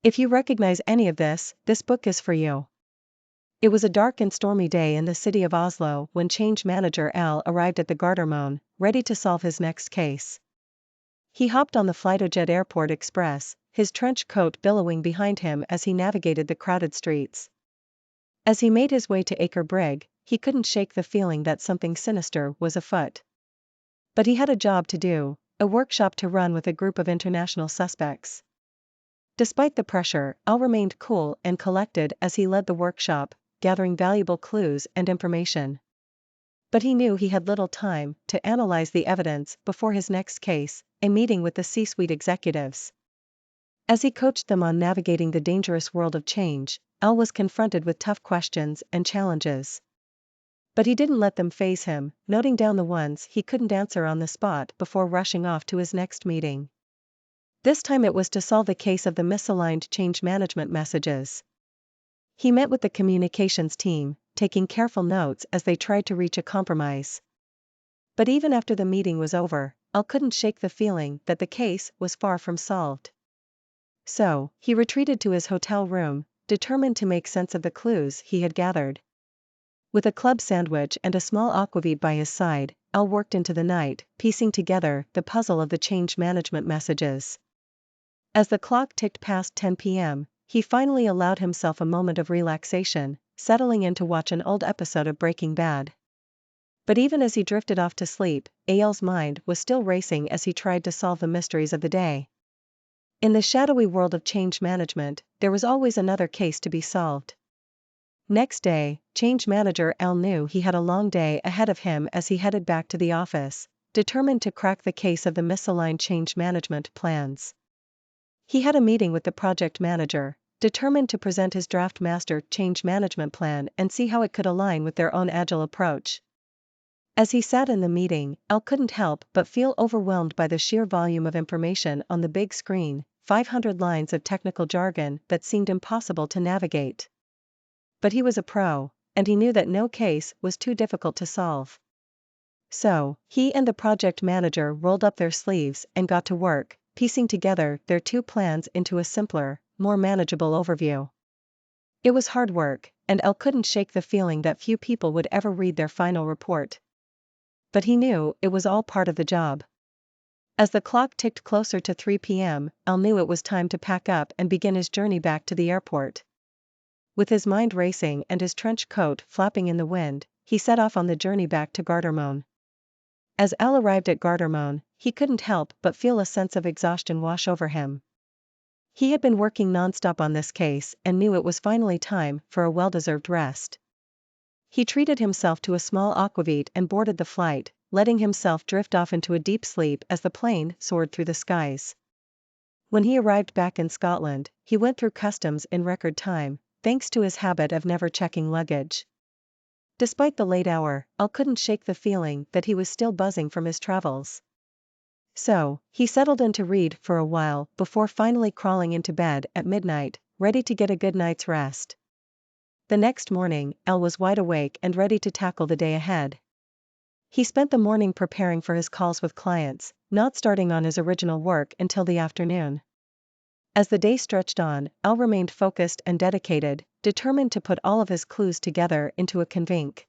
If you recognize any of this, this book is for you. It was a dark and stormy day in the city of Oslo when change manager Al arrived at the Gardermoen, ready to solve his next case. He hopped on the Flytoget Airport Express, his trench coat billowing behind him as he navigated the crowded streets. As he made his way to Aker Brygge, he couldn't shake the feeling that something sinister was afoot. But he had a job to do, a workshop to run with a group of international suspects. Despite the pressure, Al remained cool and collected as he led the workshop, gathering valuable clues and information. But he knew he had little time to analyze the evidence before his next case, a meeting with the C-suite executives. As he coached them on navigating the dangerous world of change, Al was confronted with tough questions and challenges. But he didn't let them faze him, noting down the ones he couldn't answer on the spot before rushing off to his next meeting. This time it was to solve the case of the misaligned change management messages. He met with the communications team, taking careful notes as they tried to reach a compromise. But even after the meeting was over, Al couldn't shake the feeling that the case was far from solved. So, he retreated to his hotel room, determined to make sense of the clues he had gathered. With a club sandwich and a small aquavit by his side, Al worked into the night, piecing together the puzzle of the change management messages. As the clock ticked past 10 p.m., he finally allowed himself a moment of relaxation, settling in to watch an old episode of Breaking Bad. But even as he drifted off to sleep, Al's mind was still racing as he tried to solve the mysteries of the day. In the shadowy world of change management, there was always another case to be solved. Next day, change manager Al knew he had a long day ahead of him as he headed back to the office, determined to crack the case of the misaligned change management plans. He had a meeting with the project manager, determined to present his draft master change management plan and see how it could align with their own agile approach. As he sat in the meeting, Al couldn't help but feel overwhelmed by the sheer volume of information on the big screen, 500 lines of technical jargon that seemed impossible to navigate. But he was a pro, and he knew that no case was too difficult to solve. So, he and the project manager rolled up their sleeves and got to work, piecing together their two plans into a simpler, more manageable overview. It was hard work, and Al couldn't shake the feeling that few people would ever read their final report. But he knew it was all part of the job. As the clock ticked closer to 3 p.m., Al knew it was time to pack up and begin his journey back to the airport. With his mind racing and his trench coat flapping in the wind, he set off on the journey back to Gardermoen. As Al arrived at Gardermoen, he couldn't help but feel a sense of exhaustion wash over him. He had been working non-stop on this case and knew it was finally time for a well-deserved rest. He treated himself to a small aquavit and boarded the flight, letting himself drift off into a deep sleep as the plane soared through the skies. When he arrived back in Scotland, he went through customs in record time, thanks to his habit of never checking luggage. Despite the late hour, Al couldn't shake the feeling that he was still buzzing from his travels. So, he settled in to read for a while before finally crawling into bed at midnight, ready to get a good night's rest. The next morning, Al was wide awake and ready to tackle the day ahead. He spent the morning preparing for his calls with clients, not starting on his original work until the afternoon. As the day stretched on, Al remained focused and dedicated, determined to put all of his clues together into a convinc.